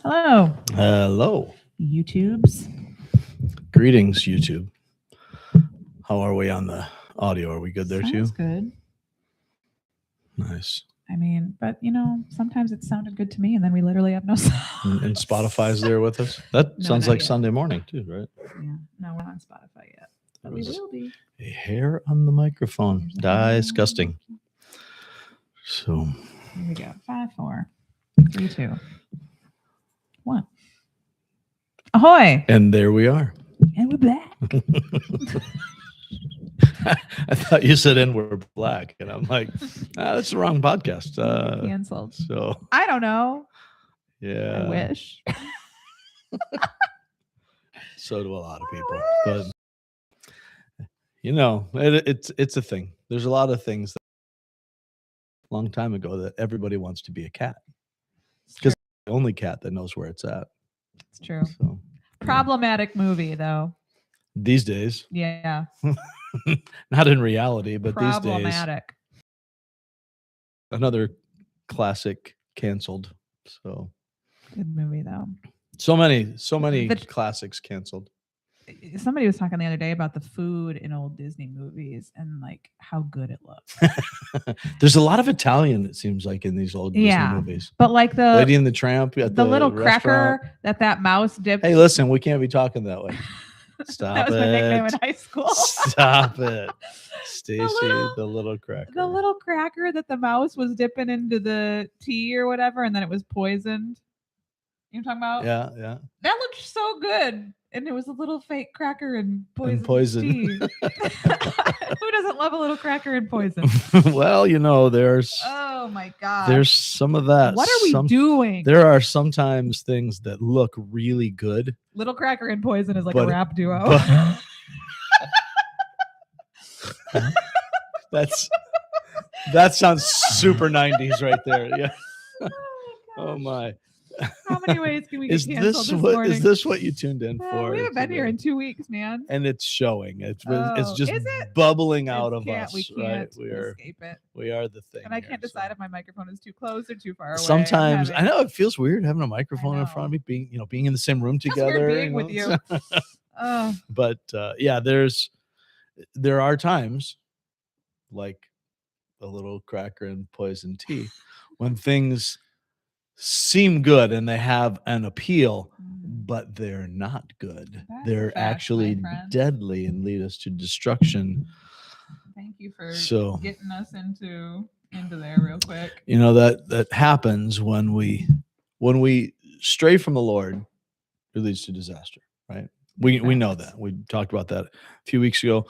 Hello, Hello. YouTubes. Greetings, YouTube. How are we on the audio? Are we good there Sounds too? good. Nice. I mean, but sometimes it sounded good to me, and then we literally have no sound. And Spotify's there with us. That No, sounds not like yet. Sunday morning too, right? Yeah, no, we're not on Spotify yet, but There we was will be. a hair on the microphone. There's a hair. Disgusting. So, Here we go. 5, 4, 3, 2, 1. Ahoy! and there we are. And we're back. I thought you said "and we're black," and I'm like, that's the wrong podcast. Canceled. So I don't know. yeah, I wish. so do a lot of people. But it's a thing. There's a lot of things that a long time ago that everybody wants to be a cat. It's Because true. the only cat that knows where it's at. It's true. So Problematic movie, though. these days, Yeah. not in reality, but these days, Problematic. another classic canceled. So Good movie, though. so many The- classics canceled. Somebody was talking the other day about the food in old Disney movies and like how good it looks. There's a lot of Italian, it seems like, in these old Disney Yeah. movies. But like Lady and the Tramp at the little restaurant. cracker that mouse dipped. Hey, listen, we can't be talking that way. Stop that was my nickname it. in high school. Stop it. Stacy, little- the little cracker. The little cracker that the mouse was dipping into the tea or whatever, and then it was poisoned. You know what I'm talking about? Yeah. That looked so good. And it was a little fake cracker and poison. tea. Who doesn't love a little cracker and poison? Well, there's Oh my god. there's some of that. What are we doing? There are sometimes things that look really good. Little Cracker and Poison is like But- a rap duo. That sounds super 90s right there. Yeah. Oh gosh. my. How many ways can we get Is canceled this this what morning? is this what you tuned in for? We haven't been here today? in 2 weeks, man. And it's showing. It's Oh, just is it? bubbling out of We us, can't right? escape it. We are the thing. And I here, can't so. decide if my microphone is too close or too far away. Sometimes I know it feels weird having a microphone in know. front of me, being in the same room Feels together. weird being with you. Oh, But yeah, there are times like a little cracker and poison tea when things seem good and they have an appeal, but they're not good. That's They're a fact, actually my friend. deadly and lead us to destruction. thank you for So getting us into there real quick. that happens when we stray from the Lord, it leads to disaster, right? We know Facts. that. We talked about that a few weeks ago.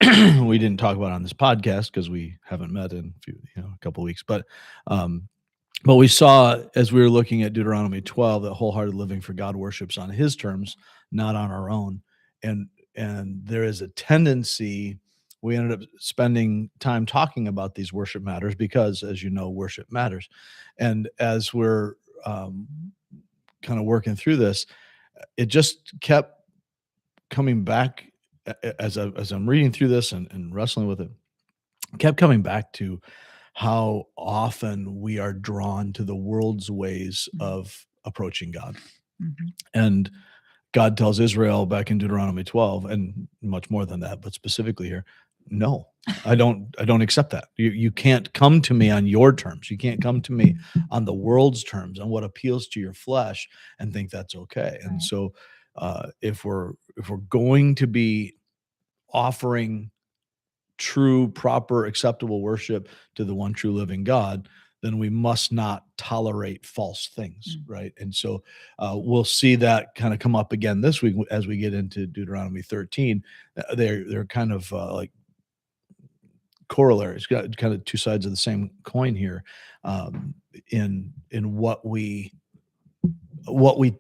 We didn't talk about it on this podcast because we haven't met in a couple of weeks, but we saw as we were looking at Deuteronomy 12 that wholehearted living for God worships on His terms, not on our own, and there is a tendency. We ended up spending time talking about these worship matters because, as you know, worship matters, and as we're kind of working through this, it just kept coming back as I'm reading through this and wrestling with it. Kept coming back to how often we are drawn to the world's ways of approaching God. Mhm. And God tells Israel back in Deuteronomy 12, and much more than that, but specifically here, no, I don't accept that. You can't come to me on your terms. You can't come to me on the world's terms, on what appeals to your flesh, and think that's okay. And Right. so if we're going to be offering true, proper, acceptable worship to the one true living God, then we must not tolerate false things, right? And so we'll see that kind of come up again this week as we get into Deuteronomy 13. They're kind of like corollaries, got kind of two sides of the same coin here, in what we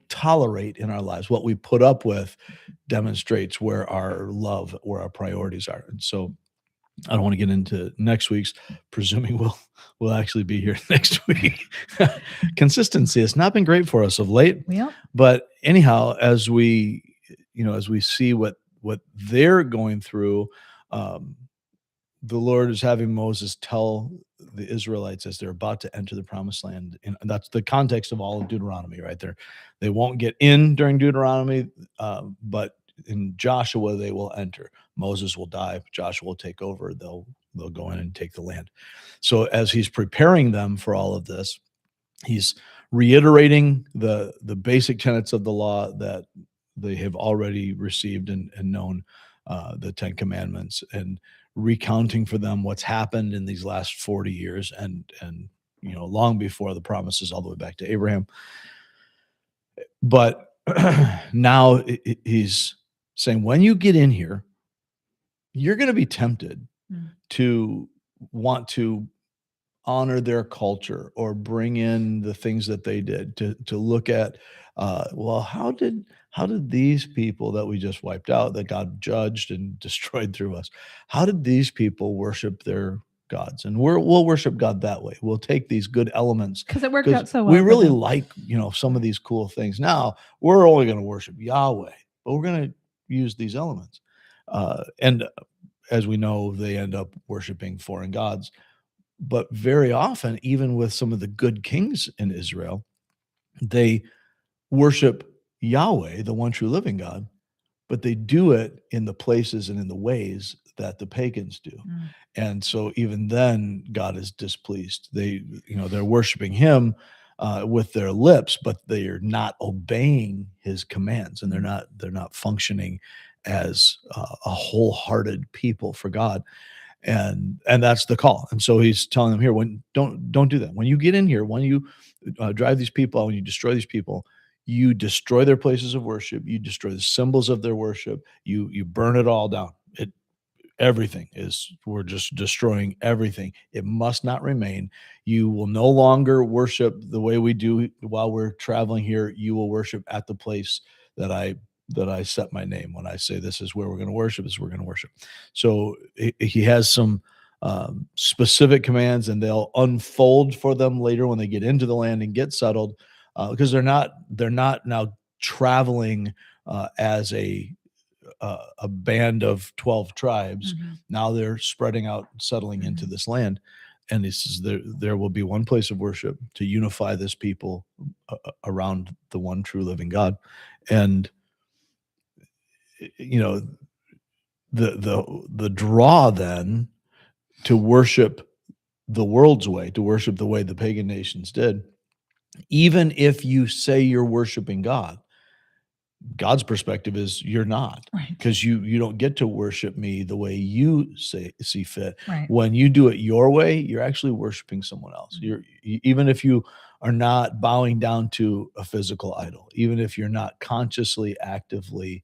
tolerate in our lives, what we put up with demonstrates where our love, where our priorities are. And so I don't want to get into next week's, presuming we'll actually be here next week. Consistency has not been great for us of late, Well, but anyhow, as we see what they're going through, the Lord is having Moses tell the Israelites as they're about to enter the promised land. And that's the context of all of Deuteronomy right there. They won't get in during Deuteronomy, but in Joshua, they will enter. Moses will die. Joshua will take over. They'll go in and take the land. So as he's preparing them for all of this, he's reiterating the basic tenets of the law that they have already received and known, the 10 Commandments, and recounting for them what's happened in these last 40 years and long before the promises all the way back to Abraham. But now he's saying, when you get in here, you're going to be tempted to want to honor their culture or bring in the things that they did, to look at, well, how did these people that we just wiped out, that God judged and destroyed through us, how did these people worship their gods? And we'll worship God that way. We'll take these good elements because it worked out so well. We really like, some of these cool things. Now we're only going to worship Yahweh, but we're going to use these elements. And as we know, they end up worshiping foreign gods. But very often, even with some of the good kings in Israel, they worship Yahweh, the one true living God, but they do it in the places and in the ways that the pagans do. And so even then, God is displeased. They're worshiping him with their lips, but they are not obeying his commands, and they're not functioning as a wholehearted people for God. And that's the call. And so he's telling them here, don't do that. When you get in here, when you drive these people out, when you destroy these people, you destroy their places of worship, you destroy the symbols of their worship, you burn it all down. We're just destroying everything. It must not remain. You will no longer worship the way we do while we're traveling here. You will worship at the place that I set my name. When I say this is where we're going to worship, this is where we're going to worship. So he has some specific commands, and they'll unfold for them later when they get into the land and get settled, because they're not now traveling as a band of 12 tribes. Now they're spreading out, settling into this land. And he says there will be one place of worship to unify this people around the one true living God. And the draw then to worship the world's way, to worship the way the pagan nations did, even if you say you're worshiping God, God's perspective is you're not, because you don't get to worship me the way you see fit. When you do it your way, you're actually worshiping someone else. Even if you are not bowing down to a physical idol, even if you're not consciously, actively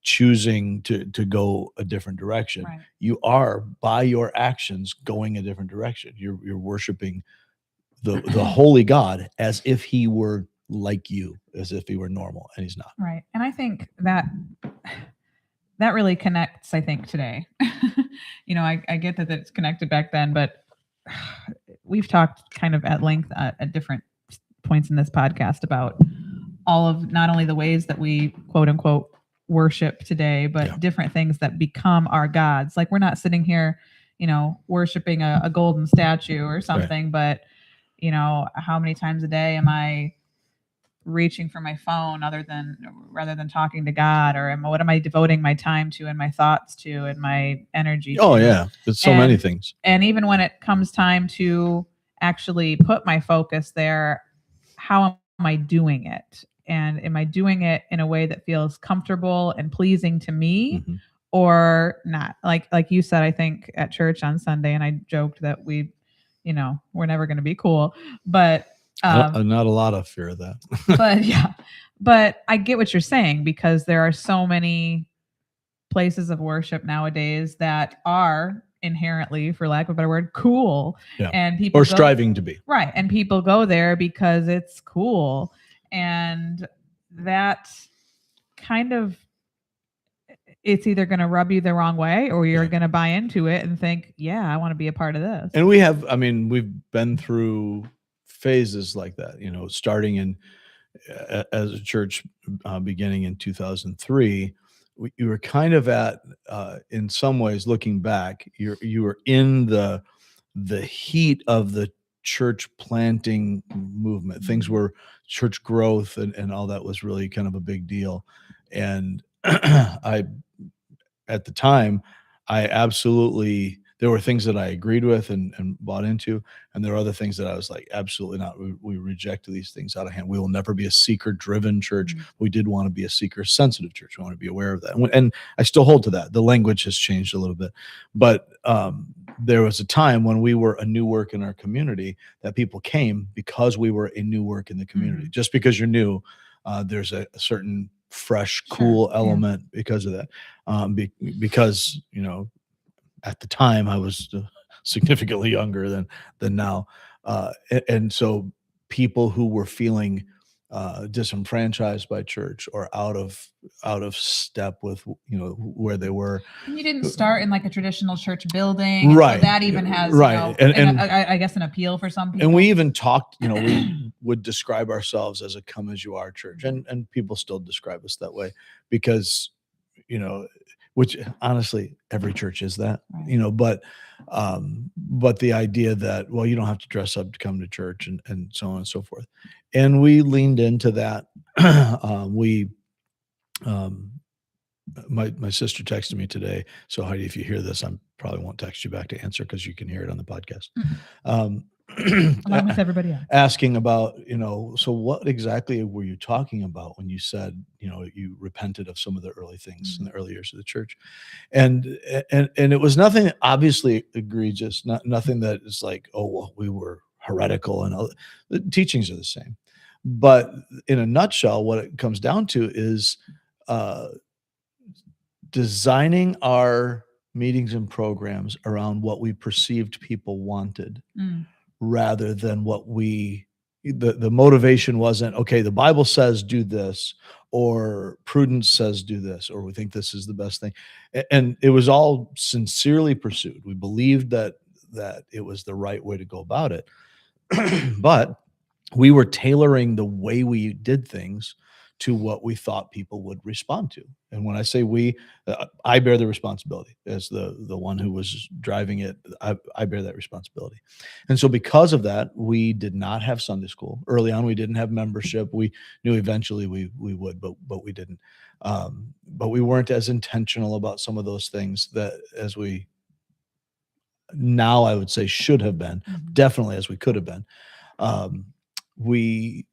choosing to go a different direction, you are, by your actions, going a different direction. You're worshiping the holy God as if he were like you, as if he were normal, and he's not. Right. And I think that really connects, I think, today. I get that it's connected back then, but we've talked kind of at length at different points in this podcast about all of not only the ways that we quote unquote worship today, but different things that become our gods. Like, we're not sitting here, worshiping a golden statue or something, but how many times a day am I reaching for my phone rather than talking to God? Or what am I devoting my time to and my thoughts to and my energy to? Oh yeah, there's so many things. And even when it comes time to actually put my focus there, how am I doing it? And am I doing it in a way that feels comfortable and pleasing to me, or not? Like you said, I think at church on Sunday, and I joked that we're never going to be cool, but not a lot of fear of that. but I get what you're saying, because there are so many places of worship nowadays that are inherently, for lack of a better word, cool, and people striving to be right, and people go there because it's cool, and that kind of, it's either going to rub you the wrong way, or you're going to buy into it and think, I want to be a part of this. And we've been through phases like that, starting in as a church beginning in 2003, you were kind of at, in some ways, looking back, you were in the heat of the church planting movement. Things were church growth, and all that was really kind of a big deal. And I at the time, I absolutely there were things that I agreed with and bought into, and there were other things that I was like, absolutely not. We rejected these things out of hand. We will never be a seeker-driven church. Mm. We did want to be a seeker-sensitive church. We want to be aware of that, and I still hold to that. The language has changed a little bit, but there was a time when we were a new work in our community that people came because we were a new work in the community. Mhm. Just because you're new, there's a certain fresh, Sure, cool yeah. element because of that. Because at the time I was significantly younger than now, and so people who were feeling disenfranchised by church or out of step with where they were. And you didn't start in like a traditional church building, and so Right, that even has, right, and I guess an appeal for some people. and we even talked, we would describe ourselves as a come as you are church, and people still describe us that way because, which honestly every church is that, Right. but the idea that, well, you don't have to dress up to come to church and so on and so forth. And we leaned into that. We my sister texted me today. So Heidi, if you hear this, I probably won't text you back to answer because you can hear it on the podcast. Mhm. Along with everybody else. Asking about, so what exactly were you talking about when you said, you repented of some of the early things in the early years of the church? And it was nothing obviously egregious, nothing that is like, oh, well, we were heretical, and all. The teachings are the same. But in a nutshell, what it comes down to is designing our meetings and programs around what we perceived people wanted Mm. rather than what the motivation wasn't, okay, the Bible says do this, or prudence says do this, or we think this is the best thing. And it was all sincerely pursued. We believed that it was the right way to go about it. But we were tailoring the way we did things to what we thought people would respond to. And when I say we, I bear the responsibility as the one who was driving it. I bear that responsibility. And so because of that, we did not have Sunday school. Early on, we didn't have membership. We knew eventually we would, but we didn't. But we weren't as intentional about some of those things that as we now, I would say, should have been, Mhm. definitely as we could have been. We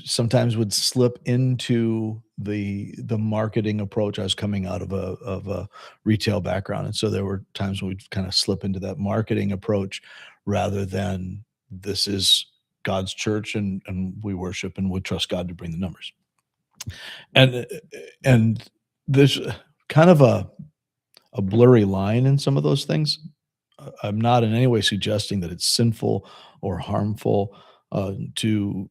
sometimes would slip into the marketing approach. I was coming out of a retail background, and so there were times when we'd kind of slip into that marketing approach rather than this is God's church, and we worship and we trust God to bring the numbers. And and there's kind of a blurry line in some of those things. I'm not in any way suggesting that it's sinful or harmful to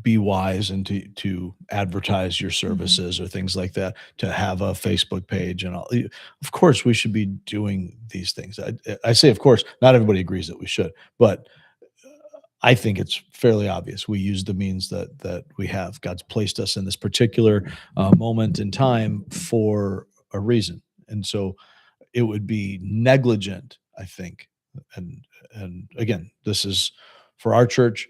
be wise and to advertise your services or things like that, to have a Facebook page and all. Of course, we should be doing these things. I say, of course, not everybody agrees that we should, but I think it's fairly obvious. We use the means that we have. God's placed us in this particular moment in time for a reason, and so it would be negligent, I think. And again, this is for our church,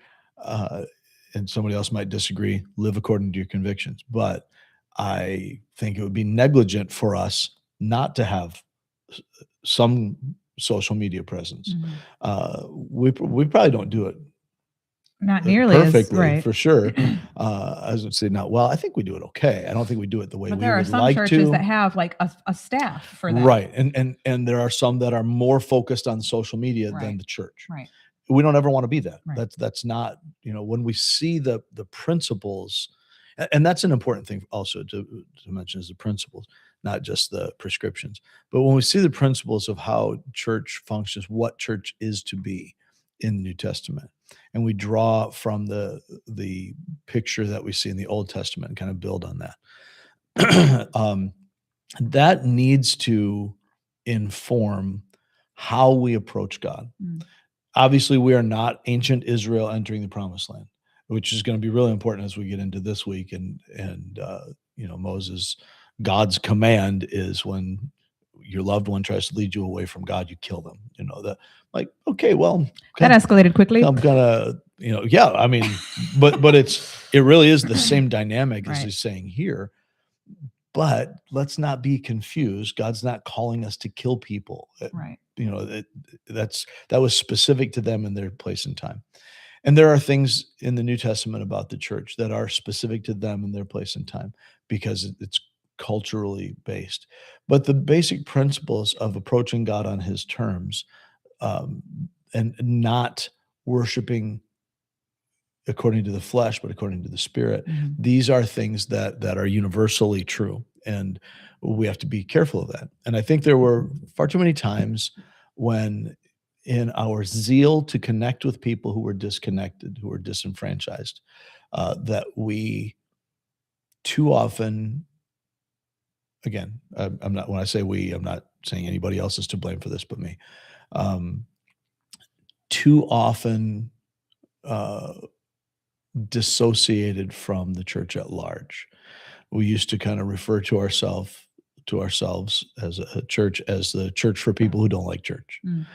and somebody else might disagree. Live according to your convictions, but I think it would be negligent for us not to have some social media presence. Mhm. We probably don't do it Not nearly as perfectly, right. for sure. I would say not well. I think we do it okay. I don't think we do it the way But we there are would some like churches to. that have like a staff for that. Right, and there are some that are more focused on social media than Right. the church. Right. We don't ever want to be that. Right. That's not, when we see the principles, and that's an important thing also to mention is the principles, not just the prescriptions. But when we see the principles of how church functions, what church is to be in the New Testament, and we draw from the picture that we see in the Old Testament and kind of build on that. That needs to inform how we approach God. Mm. Obviously, we are not ancient Israel entering the promised land, which is going to be really important as we get into this week and Moses God's command is when your loved one tries to lead you away from God, you kill them. That, like, okay, well, That escalated quickly. I'm gonna, yeah, I mean, but it really is the same dynamic as Right. he's saying here. But let's not be confused. God's not calling us to kill people. Right. That was specific to them in their place and time. And there are things in the New Testament about the church that are specific to them and their place and time because it's culturally based. But the basic principles of approaching God on his terms, and not worshiping according to the flesh, but according to the Spirit, Mhm. these are things that are universally true. And we have to be careful of that. And I think there were far too many times when, in our zeal to connect with people who were disconnected, who were disenfranchised, that we too often, again, I'm not, when I say we, I'm not saying anybody else is to blame for this but me, too often dissociated from the church at large. We used to kind of refer to ourselves as a church, as the church for people who don't like church. Mm.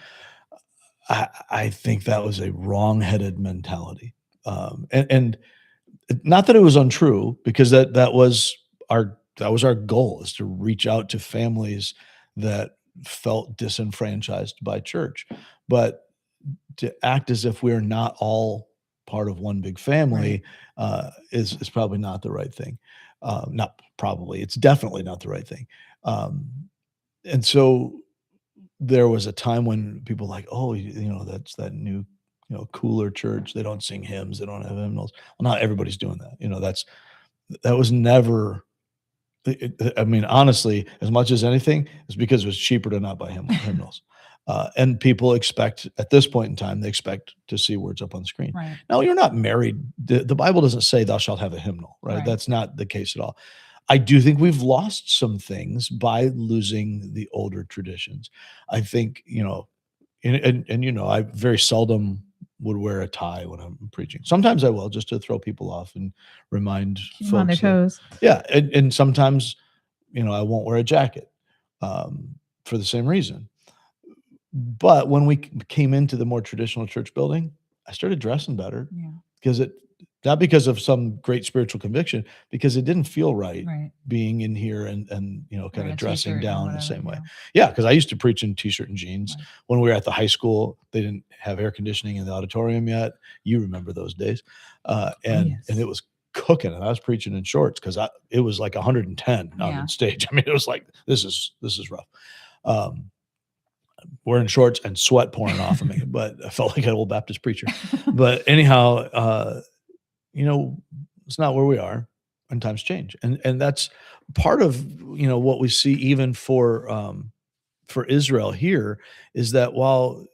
I think that was a wrong-headed mentality, and not that it was untrue, because that was our goal, is to reach out to families that felt disenfranchised by church, but to act as if we're not all part of one big family is probably not the right thing. Not probably, it's definitely not the right thing. And so there was a time when people were like, oh, that's that new, cooler church. They don't sing hymns. They don't have hymnals. Well, not everybody's doing that. That was never. I mean, honestly, as much as anything, it's because it was cheaper to not buy hymnals. And people expect, at this point in time, they expect to see words up on the screen. Right. Now, you're not married. The Bible doesn't say thou shalt have a hymnal, right? Right. That's not the case at all. I do think we've lost some things by losing the older traditions. I think, and I very seldom would wear a tie when I'm preaching. Sometimes I will, just to throw people off and remind Keep 'em on their folks that, toes. yeah, and sometimes, I won't wear a jacket, for the same reason. But when we came into the more traditional church building, I started dressing better, Yeah. because not because of some great spiritual conviction, because it didn't feel right Right. being in here and kind Wearing of a dressing t-shirt or down the whatever, same way. yeah. Yeah, because I used to preach in t-shirt and jeans. Right. When we were at the high school, they didn't have air conditioning in the auditorium yet. You remember those days. And yes. it was cooking, and I was preaching in shorts because it was like 110 out Yeah. on stage. I mean, it was like, this is rough. Wearing shorts and sweat pouring off of me, but I felt like an old Baptist preacher. But anyhow, it's not where we are, and times change. And that's part of, what we see even for Israel here, is that while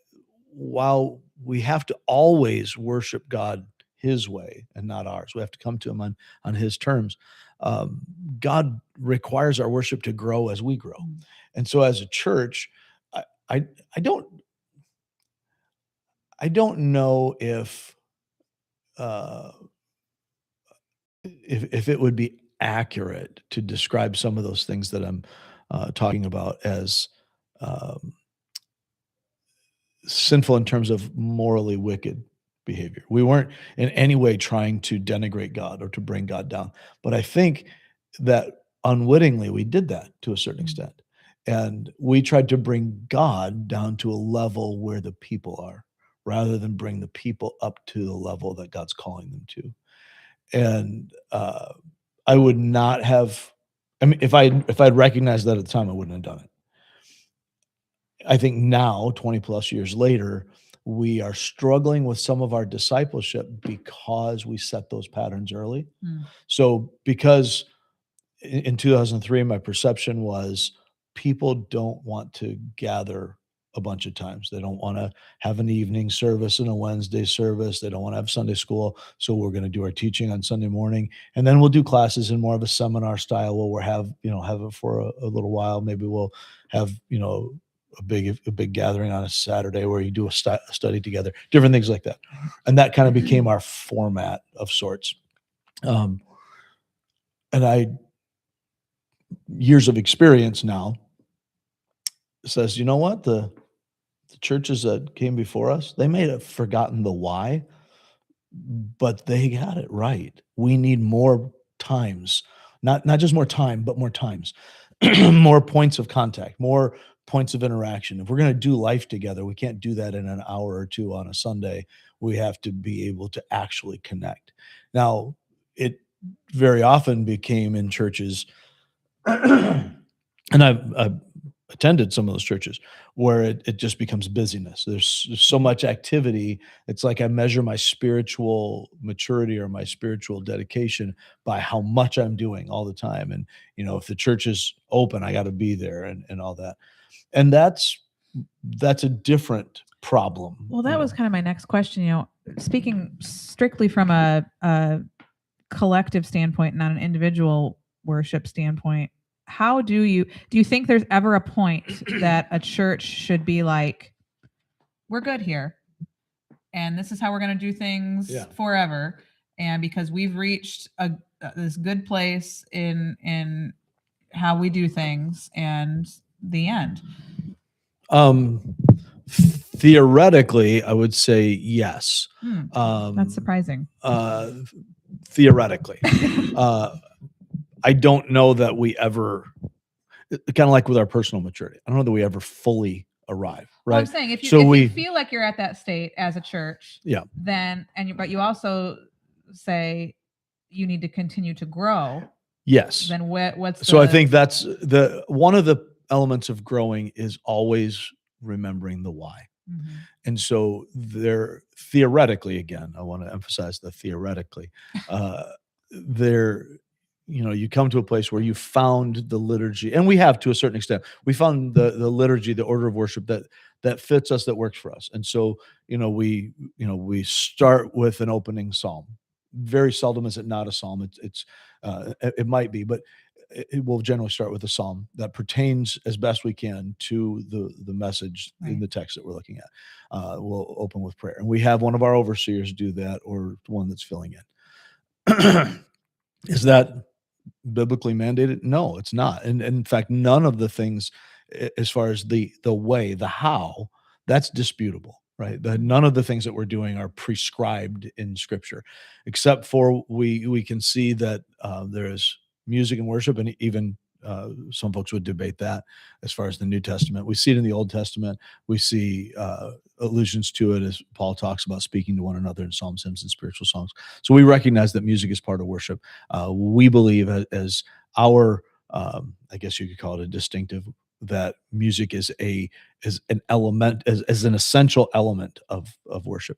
we have to always worship God his way and not ours, we have to come to him on his terms. God requires our worship to grow as we grow. Mm. And so as a church, I don't know if it would be accurate to describe some of those things that I'm talking about as sinful in terms of morally wicked behavior. We weren't in any way trying to denigrate God or to bring God down, but I think that unwittingly we did that to a certain Mm. extent. And we tried to bring God down to a level where the people are, rather than bring the people up to the level that God's calling them to. And I would not have. I mean, if I'd recognized that at the time, I wouldn't have done it. I think now, 20 plus years later, we are struggling with some of our discipleship because we set those patterns early. Mm. So, because in 2003, my perception was people don't want to gather a bunch of times. They don't want to have an evening service and a Wednesday service. They don't want to have Sunday school. So we're going to do our teaching on Sunday morning, and then we'll do classes in more of a seminar style where we'll have it for a little while. Maybe we'll have, a big gathering on a Saturday where you do a study together, different things like that. And that kind of became our format of sorts. And years of experience now says, you know what, the churches that came before us, they may have forgotten the why, but they got it right. We need more times, not just more time, but more times, more points of contact, more points of interaction. If we're going to do life together, we can't do that in an hour or two on a Sunday. We have to be able to actually connect. Now, it very often became in churches, and I've attended some of those churches where it just becomes busyness. There's so much activity. It's like I measure my spiritual maturity or my spiritual dedication by how much I'm doing all the time. And, if the church is open, I got to be there and all that. And that's a different problem. Well, that was kind of my next question. Speaking strictly from a collective standpoint, not an individual worship standpoint, how do you think there's ever a point that a church should be like, we're good here, and this is how we're going to do things forever, and because we've reached this good place in how we do things, and the end? Theoretically, I would say yes. That's surprising. Theoretically, I don't know that we ever, kind of like with our personal maturity, I don't know that we ever fully arrive. Right. Well, I'm saying if you feel like you're at that state as a church, then but you also say you need to continue to grow. Yes. Then what's so I think that's one of the elements of growing is always remembering the why. Mm-hmm. And so theoretically, again, I want to emphasize the theoretically, you come to a place where you found the liturgy, and we have to a certain extent. We found the liturgy, the order of worship that fits us, that works for us. And so, we start with an opening psalm. Very seldom is it not a psalm. It might be, but it will generally start with a psalm that pertains as best we can to the message in the text that we're looking at. We'll open with prayer, and we have one of our overseers do that, or one that's filling in. Is that biblically mandated? No, it's not. And in fact, none of the things, as far as the way, the how, that's disputable, right? None of the things that we're doing are prescribed in Scripture, except for we can see that there is music and worship, and even some folks would debate that as far as the New Testament. We see it in the Old Testament. We see allusions to it as Paul talks about speaking to one another in psalms, hymns, and spiritual songs. So we recognize that music is part of worship. We believe as our, I guess you could call it a distinctive, that music is an element, as an essential element of worship.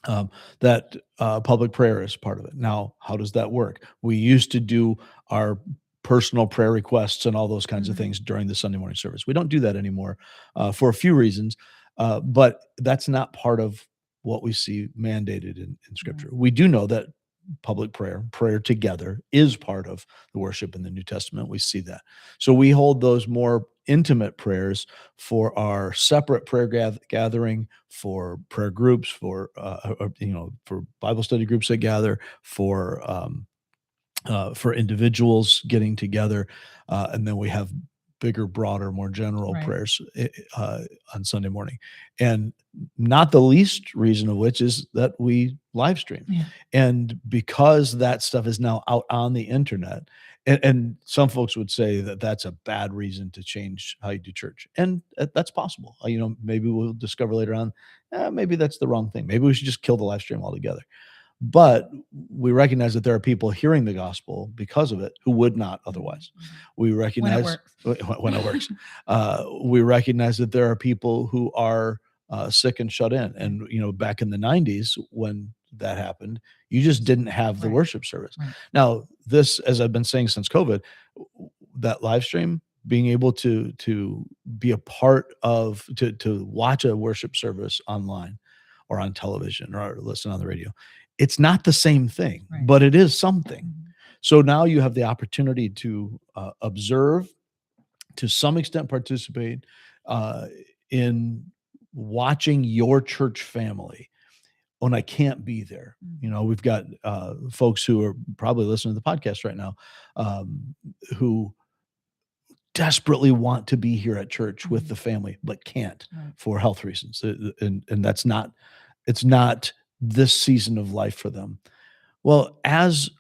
That public prayer is part of it. Now, how does that work? We used to do our personal prayer requests and all those kinds of things during the Sunday morning service. We don't do that anymore for a few reasons, but that's not part of what we see mandated in Scripture. We do know that public prayer together, is part of the worship in the New Testament. We see that. So we hold those more intimate prayers for our separate prayer gathering, for prayer groups, for Bible study groups that gather, for individuals getting together, and then we have bigger, broader, more general prayers on Sunday morning. And not the least reason of which is that we live stream. And because that stuff is now out on the internet, and some folks would say that that's a bad reason to change how you do church. And that's possible. Maybe we'll discover later on, maybe that's the wrong thing. Maybe we should just kill the live stream altogether. But we recognize that there are people hearing the gospel because of it who would not otherwise. We recognize when it works. We recognize that there are people who are sick and shut in. And, back in the 90s, when that happened, you just didn't have the worship service. Now, this, as I've been saying since COVID, that live stream, being able to be a part of, to watch a worship service online or on television or listen on the radio, it's not the same thing, but it is something. So now you have the opportunity to observe, to some extent participate in watching your church family when I can't be there. We've got folks who are probably listening to the podcast right now who desperately want to be here at church with Mhm. the family, but can't Right. for health reasons. And that's not, it's not this season of life for them. Well, as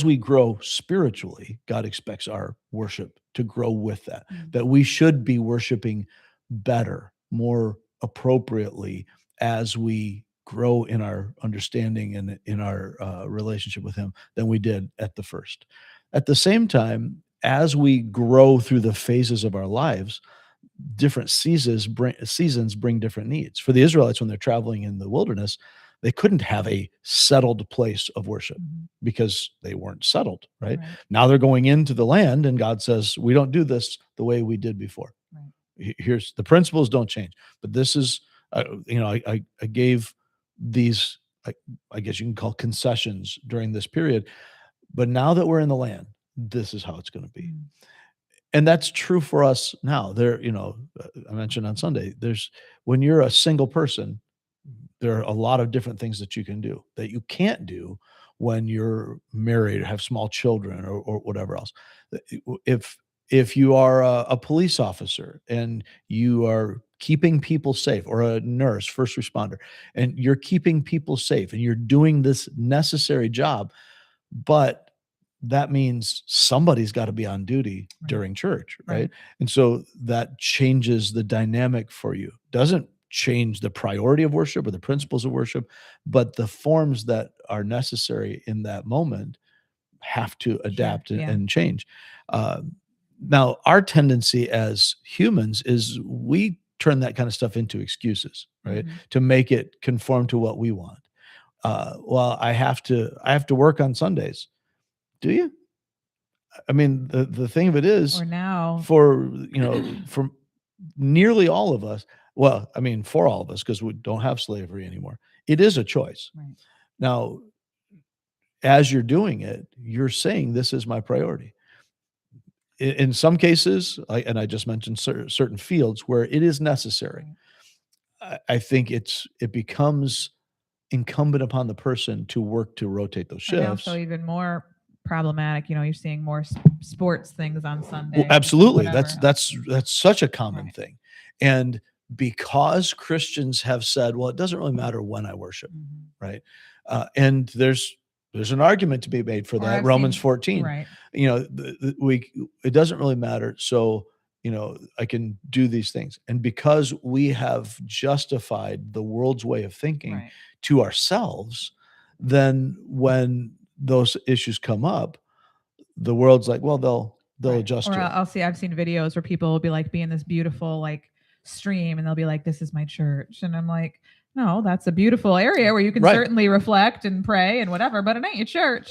we grow spiritually, God expects our worship to grow with that. Mm. That we should be worshiping better, more appropriately as we grow in our understanding and in our relationship with Him than we did at the first. At the same time, as we grow through the phases of our lives, different seasons bring different needs. For the Israelites, when they're traveling in the wilderness, they couldn't have a settled place of worship Mhm. because they weren't settled, right? Right. Now they're going into the land, and God says, we don't do this the way we did before. Right. Here's the principles don't change, but this is, I gave these, I guess you can call concessions during this period, but now that we're in the land, this is how it's going to be. Mm. And that's true for us now. I mentioned on Sunday, when you're a single person, there are a lot of different things that you can do that you can't do when you're married or have small children or whatever else. If if you are a police officer and you are keeping people safe, or a nurse, first responder, and you're keeping people safe and you're doing this necessary job, but that means somebody's got to be on duty Right. during church, Right. right? And so that changes the dynamic for you. Doesn't change the priority of worship or the principles of worship, but the forms that are necessary in that moment have to adapt Yeah. and change. Uh, Now, our tendency as humans is we turn that kind of stuff into excuses, right? Mhm. To make it conform to what we want. Well, I have to work on Sundays. Do you? I mean, the thing of it is, Or now. for nearly all of us, well, I mean, for all of us, because we don't have slavery anymore, it is a choice. Right. Now, as you're doing it, you're saying, "This is my priority." In some cases, I just mentioned certain fields where it is necessary. I think it becomes incumbent upon the person to work to rotate those And also shifts. even more problematic, you're seeing more sports things on Well, Sundays, absolutely. whatever else. That's such a common Right. thing. And because Christians have said, well, it doesn't really matter when I worship, Mhm. right? And there's an argument to be made for Or that. I've Romans seen 14. right. It doesn't really matter. So, I can do these things. And because we have justified the world's way of thinking Right. to ourselves, then when those issues come up, the world's like, well, they'll Right. adjust Or to it. I've seen videos where people will be like be in this beautiful like stream and they'll be like, this is my church. And I'm like, no, that's a beautiful area where you can Right. certainly reflect and pray and whatever, but it ain't your church.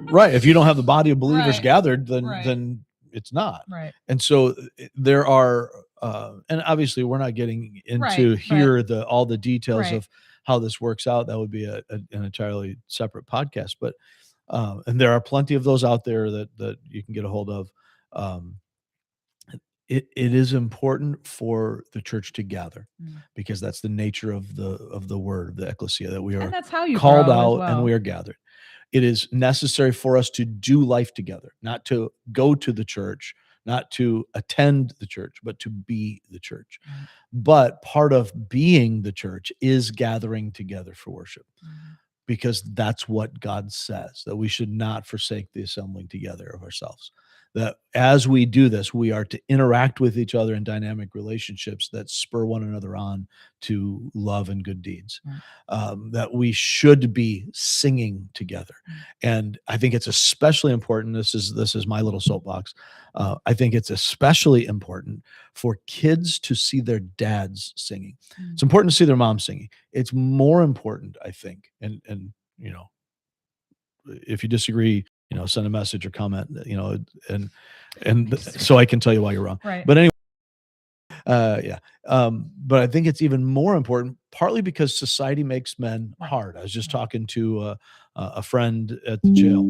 Right. If you don't have the body of believers Right. gathered, then Right. then it's not. Right. And so there are, and obviously we're not getting into Right, here all the details Right. of how this works out. That would be an entirely separate podcast. But and there are plenty of those out there that you can get a hold of. Um, it is important for the church to gather, Mm. because that's the nature of the word, the ecclesia, that we And are that's how you called grow as out and well. we are gathered. It is necessary for us to do life together, not to go to the church, not to attend the church, but to be the church. Right. But part of being the church is gathering together for worship, Mhm. because that's what God says, that we should not forsake the assembling together of ourselves. That as we do this, we are to interact with each other in dynamic relationships that spur one another on to love and good deeds. Right. That we should be singing together. Mm. And I think it's especially important. This is my little soapbox. I think it's especially important for kids to see their dads singing. Mm. It's important to see their moms singing. It's more important, I think, and if you disagree, send a message or comment, and so I can tell you why you're wrong. Right. But anyway, yeah. But I think it's even more important, partly because society makes men Right. hard. I was just Right. talking to a friend at the jail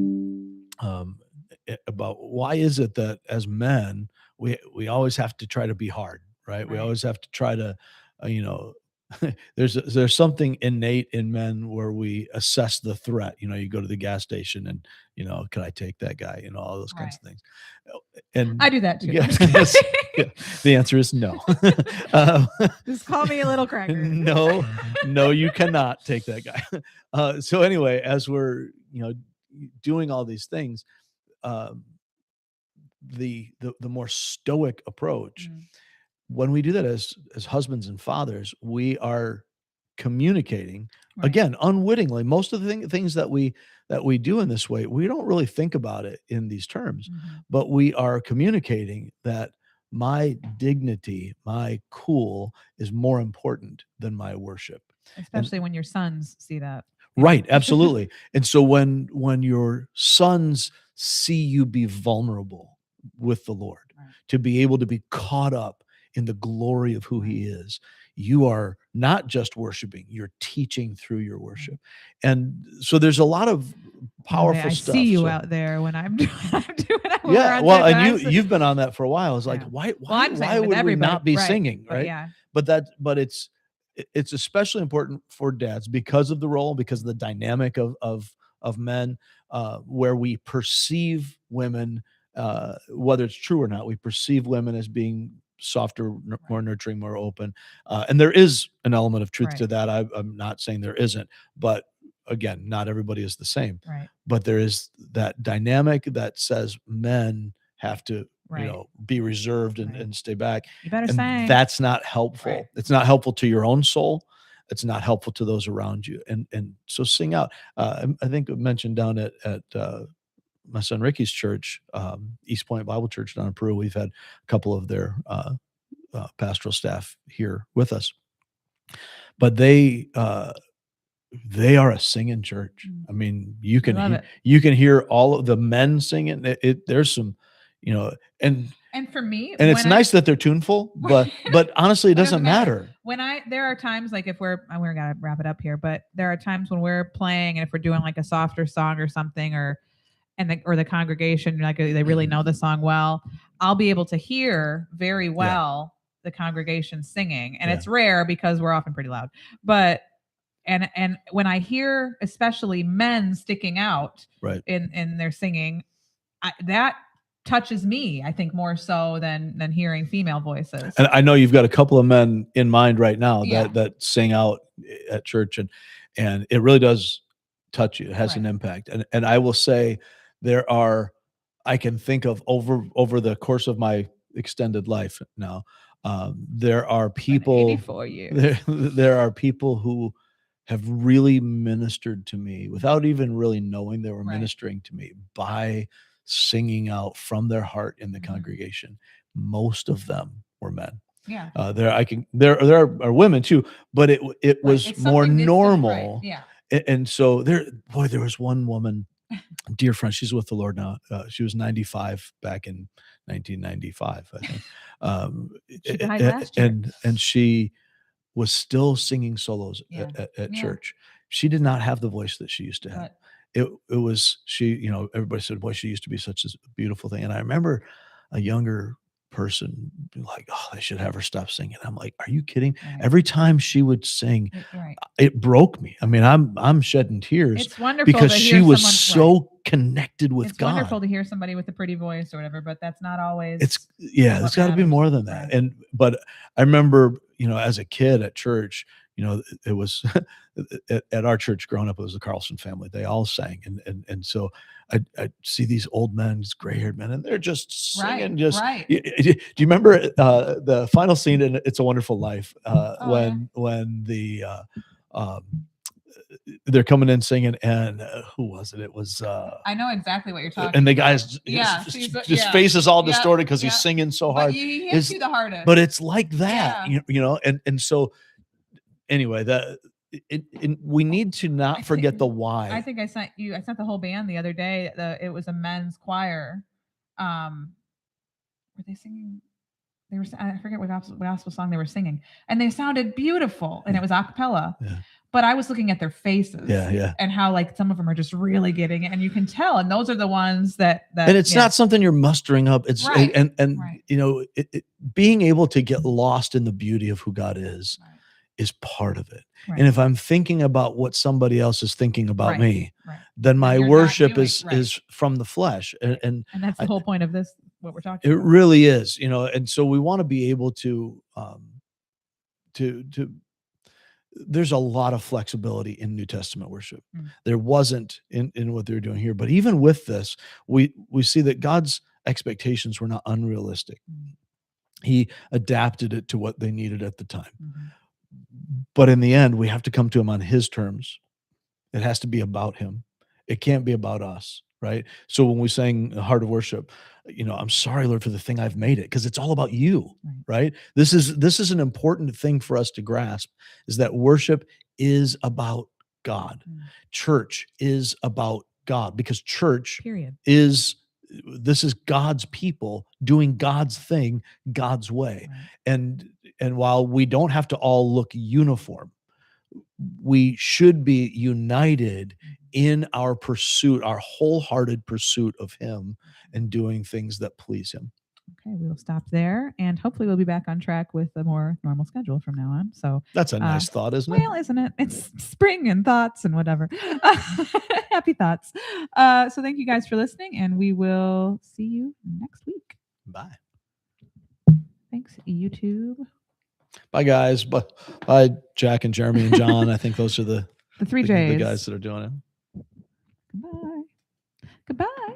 about why is it that as men we always have to try to be hard, right? We Right. always have to try to, uh, you know, there's something innate in men where we assess the threat. You go to the gas station and, can I take that guy? All those kinds Right. of things. And I do that too. yeah, I'm just kidding. yes, yeah, the answer is no. Um, Just call me a little cracker. no, you cannot take that guy. So anyway, as we're, doing all these things, um, the more stoic approach, Mhm. when we do that as husbands and fathers, we are communicating Right. again unwittingly. Most of the things that we do in this way, we don't really think about it in these terms, Mhm. but we are communicating that my dignity, my cool is more important than my worship. Especially when your sons see that. Right, absolutely. And so when your sons see you be vulnerable with the Lord, Right. to be able to be caught up in the glory of who he Right. is, you are not just worshiping, you're teaching through your worship. And so there's a lot of powerful I stuff. see you So out there when I'm doing when we're yeah, on well, set and times. you've been on that for a while. It's like, Yeah. why I'm saying with would we everybody, not be right, singing, but right? yeah. But it's especially important for dads because of the role, because of the dynamic of men, where we perceive women, whether it's true or not, we perceive women as being softer, more nurturing, more open, and there is an element of truth to Right. that. I'm not saying there isn't, but again, not everybody is the same. Right. But there is that dynamic that says men have to, Right. be reserved and, Right. and stay back. You better And sing. that's not helpful. Right. It's not helpful to your own soul. It's not helpful to those around you. And so sing out. I think I mentioned down at my son Ricky's church, East Point Bible Church down in Peru. We've had a couple of their pastoral staff here with us, but they are a singing church. Mm. I mean, you I love it. can hear all of the men singing. There's some, and for me, it's nice that they're tuneful, but honestly, it doesn't matter. There are times like if we're gonna wrap it up here, but there are times when we're playing and if we're doing like a softer song or something, or the congregation, like they really know the song well, I'll be able to hear very well the congregation singing, and it's rare because we're often pretty loud, but and when I hear especially men sticking out Right. in their singing, that touches me, I think, more so than hearing female voices. And I know you've got a couple of men in mind right now Yeah. that sing out at church, and it really does touch you. It has an Right. impact. And I will say I can think of over the course of my extended life now, there are people 84 years. there are people who have really ministered to me without even really knowing they were Right. ministering to me by singing out from their heart in the Mhm. congregation. Most of them were men. Yeah. There are women too, but it was It's more something distant, normal. right. Yeah. And so there was one woman, dear friend, she's with the Lord now. She was 95 back in 1995, I think. She died last year. And she was still singing solos Yeah. at Yeah. church. She did not have the voice that she used to have. But It was she, everybody said, boy, she used to be such a beautiful thing. And I remember a younger person being like, oh, they should have her stop singing. I'm like, are you kidding? Right. Every time she would sing, Right. it broke me. I mean, I'm shedding tears It's wonderful because to she hear was someone, so connected with it's God. wonderful to hear somebody with a pretty voice or whatever, but that's not always. It's what got to be matters. more than that. Right. But I remember, as a kid at church, it was at our church growing up, it was the Carlson family. They all sang. And so I'd see these old men, these gray-haired men, and they're just singing. Right. Do you remember the final scene in It's a Wonderful Life, when the they're coming in singing, and who was it? It was I know exactly what you're talking and the about. guy's his face is all distorted because he's singing so hard. But he hits you the hardest. But it's like that, Yeah. and so anyway, we need to not forget the why. I think I sent the whole band the other day. It was a men's choir. Were they singing? I forget what gospel song they were singing, and they sounded beautiful, and it was a cappella. Yeah. But I was looking at their faces, and how like some of them are just really getting it, and you can tell. And those are the ones that and it's not something you're mustering up. It's right. and being able to get lost in the beauty of who God is. Right. is part of it. Right. And if I'm thinking about what somebody else is thinking about Right. me, Right. then my you're not worship doing- is right. is from the flesh. And, and And that's the I- whole point of this, what we're talking it about. really is, and so we want to be able to there's a lot of flexibility in New Testament worship. There wasn't in what they're doing here, but even with this, we see that God's expectations were not unrealistic. He adapted it to what they needed at the time. But in the end, we have to come to him on his terms. It has to be about him. It can't be about us, right? So when we sang Heart of Worship, I'm sorry, Lord, for the thing I've made it, because it's all about you, right? This is an important thing for us to grasp, is that worship is about God. Church is about God, because church Period. this is God's people doing God's thing, God's way. And while we don't have to all look uniform, we should be united in our pursuit, our wholehearted pursuit of him and doing things that please him. Okay, we'll stop there, and hopefully we'll be back on track with a more normal schedule from now on. So That's a nice thought, isn't it? well, isn't it? It's spring and thoughts and whatever. Happy thoughts. So thank you guys for listening, and we will see you next week. Bye. Thanks, YouTube. Bye, guys. Bye, Jack and Jeremy and John. I think those are the three J's. the guys that are doing it. Goodbye. Goodbye.